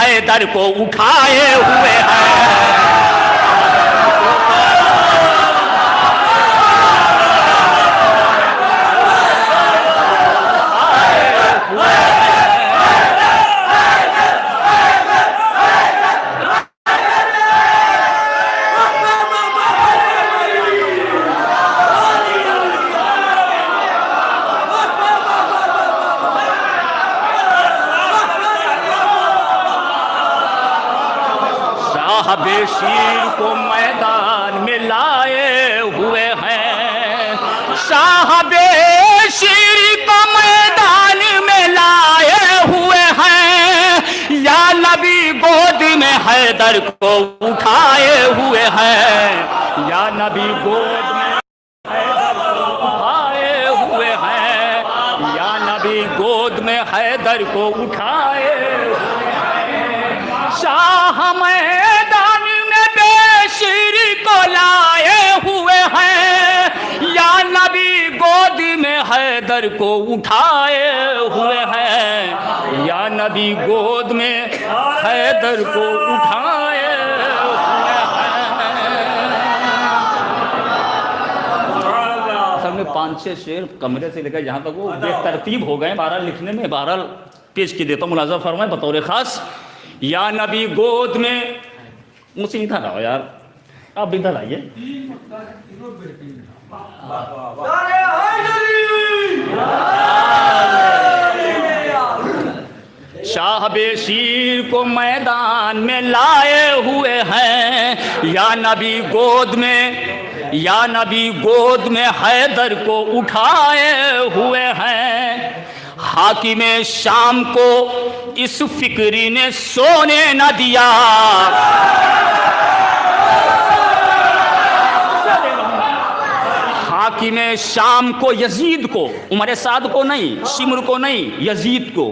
हैदर को उठाए हुए हैं। साहबे शीर को मैदान में लाए हुए हैं, साहबे शीर को मैदान में लाए हुए हैं, या नबी गोद में हैदर को उठाए हुए हैं, या नबी गोद में हैदर को उठाए हुए हैं, या नबी गोद में हैदर को उठाए हुए हैं। शाह मैदान में बेशीर को लाए हुए हैं, या नबी गोद में हैदर को उठाए हुए हैं, या नबी गोद में हैदर को उठाए हुए हैं। सब में 5-6 शेर कमरे से लेकर जहाँ तक वो बेतरतीब हो गए, बहरहाल लिखने में, बहरहाल पेश की देता हूँ, मुलाज़ा फरमाएं बतौर ख़ास। या नबी गोद में, मुझसे इधर आओ यार, आप इधर आइए। साहबे शीर को मैदान में लाए हुए हैं, या नबी गोद में, या नबी गोद में हैदर को उठाए हुए हैं। हाकिमे शाम को इस फिक्री ने सोने न दिया, हाकिमे शाम को, यजीद को, उमर साद को नहीं, शिमर को नहीं, यजीद को,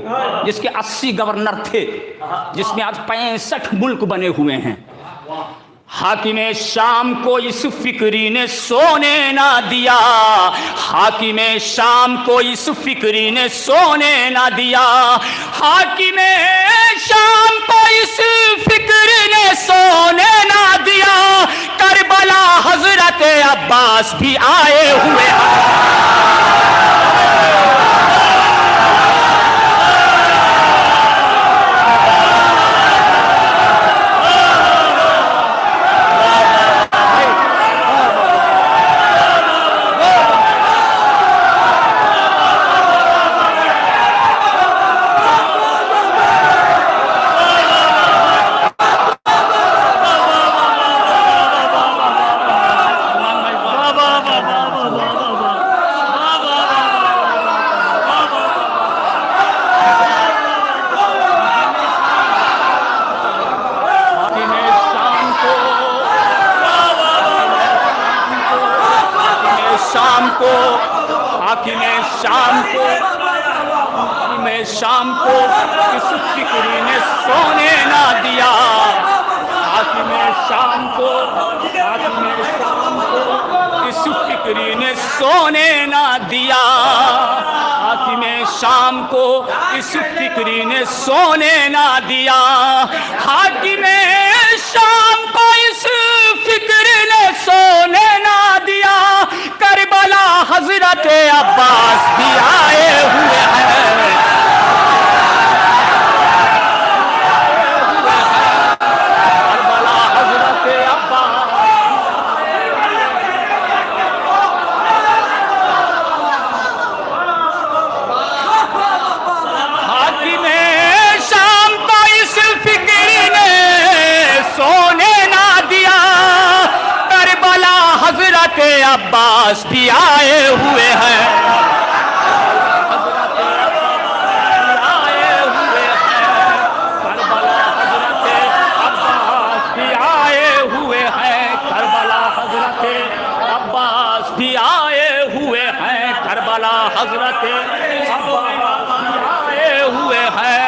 जिसके 80 गवर्नर थे, जिसमें आज 65 मुल्क बने हुए हैं। हाकिमे शाम को इस फिक्री ने सोने ना दिया, हाकिमे शाम को इस फिक्री ने सोने ना दिया, हाकिमे शाम को इस फिक्री ने सोने ना दिया। करबला हजरत अब्बास भी आए हुए हैं। शाम को इस फिक्री ने सोने ना दिया, हाकिमे शाम को, हाकिमे शाम को इस फिक्री ने सोने ना दिया, हाकिमे शाम को इस फिक्री ने सोने ना दिया, हाकिमे शाम को इस फिक्री ने सोने ना दिया। करबला हजरत अब्बास भी आए हुए हैं। अब्बास भी आए हुए हैं, आए हुए हैं, करबला हजरत अब्बास भी आए हुए हैं, करबला हजरत अब्बास भी आए हुए हैं, करबला हजरत अब्बास भी आए हुए हैं।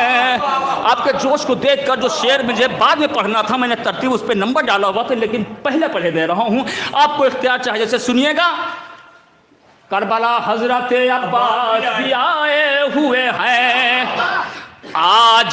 आपके जोश को देखकर जो शेर मुझे बाद में पढ़ना था, मैंने तरतीब उस पर नंबर डाला हुआ था, लेकिन पहले पढ़े दे रहा हूं, आपको इख्तियार चाहिए। जैसे सुनिएगा, करबला हजरत अब्बास भी आए हुए हैं, आज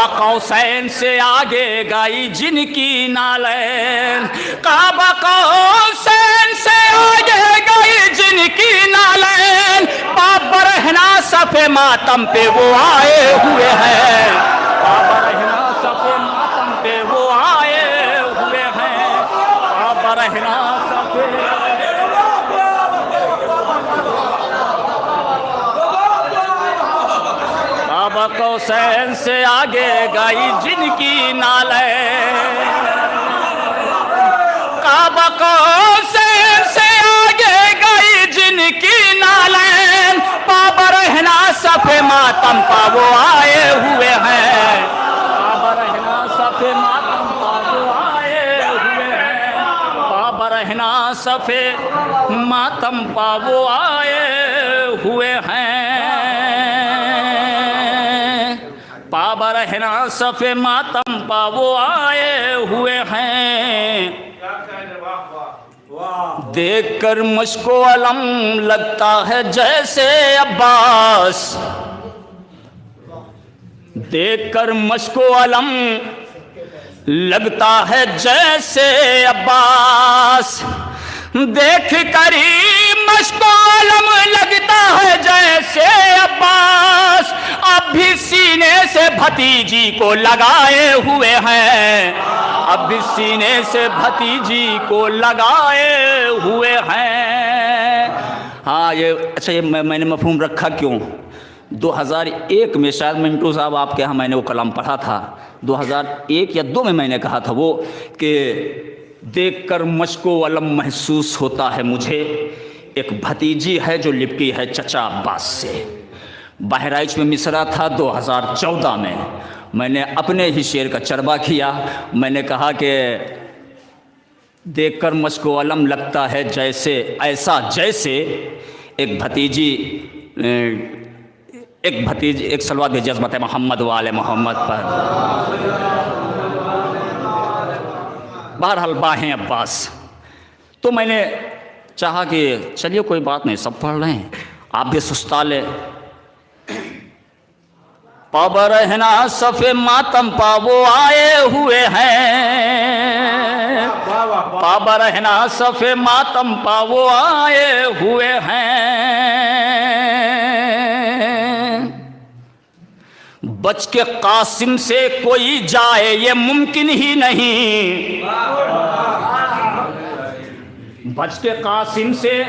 काबा कौसैन से आगे गई जिनकी नालैन, काबा कौसैन से आगे गई जिनकी नालैन, बाबर रहना सफे मातम पे वो आए हुए हैं, बाबर रहना सफे मातम पे वो आए हुए हैं, बाबर रहना सफे। काबा कौसैन से आगे गई जिनकी नालैन, काबा कौसैन से आगे गई जिनकी नालैन, बाबा रहना सफे मातम पा वो आए हुए हैं, बाबा रहना सफे मातम पा वो आए हुए हैं, बाबा रहना सफे मातम पा वो आए हुए हैं, बाबा रहना सफे मातम पा वो आए हुए हैं। देखकर मुझको अलम लगता है जैसे अब्बास, देखकर मुझको अलम लगता है जैसे अब्बास, देख कर ही मुझको अलम लगता है जैसे अब्बास, अब भी सीने से भतीजी को लगाए हुए हैं, अब भी सीने से भतीजी को लगाए हुए हैं। हाँ ये अच्छा, ये मैंने मफहूम रखा क्यों, 2001 में शायद मिंटू साहब आपके यहाँ मैंने वो कलाम पढ़ा था, 2001 या 2 में मैंने कहा था वो कि देखकर मुझको अलम महसूस होता है मुझे, एक भतीजी है जो लिपटी है चचा अब्बास से। बहराइच में मिसरा था 2014 में, मैंने अपने ही शेर का चरबा किया, मैंने कहा कि देखकर मुझको अलम लगता है जैसे, ऐसा जैसे एक भतीजी एक सलवात भेजी अज़मत मोहम्मद वाले मोहम्मद पर। बहरहाल बाहें अब्बास, तो मैंने चाहा कि चलिए कोई बात नहीं, सब पढ़ रहे हैं, आप भी सुस्ता ले। पाबा रहना सफ़े मातम पा वो आए हुए हैं, पाबा रहना सफ़े मातम पा वो आए हुए हैं, बच के कासिम से कोई जाए ये मुमकिन ही नहीं, बच के कासिम से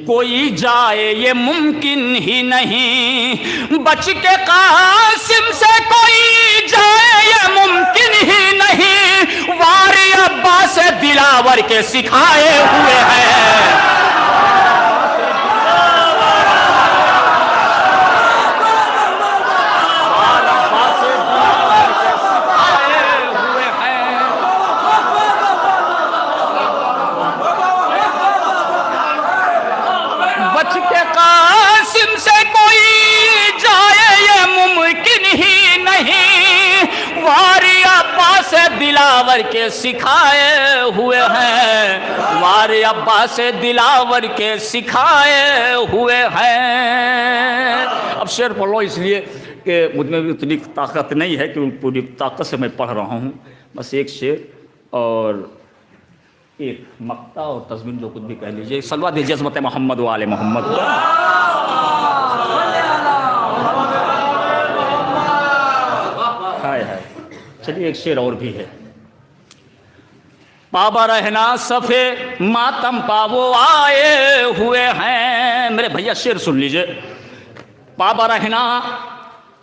कोई जाए ये मुमकिन ही नहीं, बच के कासिम से कोई जाए ये मुमकिन ही नहीं, वारी अब्बास दिलावर के सिखाए हुए हैं, दिलावर के सिखाए हुए हैं, वारे अब्बा से दिलावर के सिखाए हुए हैं। अब शेर पढ़ लो इसलिए कि मुझ में भी उतनी ताकत नहीं है कि पूरी ताकत से मैं पढ़ रहा हूँ, बस एक शेर और एक मक्ता और तज़मीन जो कुछ भी कह लीजिए, सलवा दीजिए अज़मत मोहम्मद वाले मोहम्मद। हाय हाय, चलिए एक शेर और भी है। पाबा रहना सफ़े मातम पा वो आए हुए हैं, मेरे भैया शेर सुन लीजिए। पाबा रहना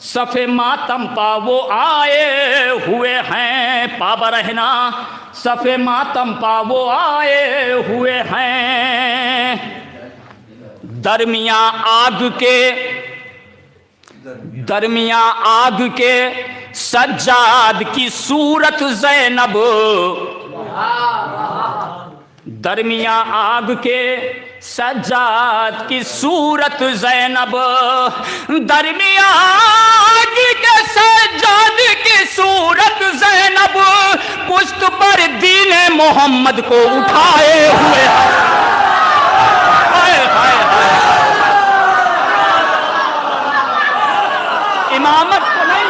सफ़े मातम पा वो आए हुए हैं, पाबा रहना सफ़े मातम पा वो आए हुए हैं, दरमिया आग के सज्जाद की सूरत ज़ैनब, दरमिया आग के सज्जाद की सूरत ज़ैनब, दरमिया आग के सज्जाद की सूरत ज़ैनब, पुश्त पर दीन मोहम्मद को उठाए हुए। हाय हाय हाय, इमामत को नहीं,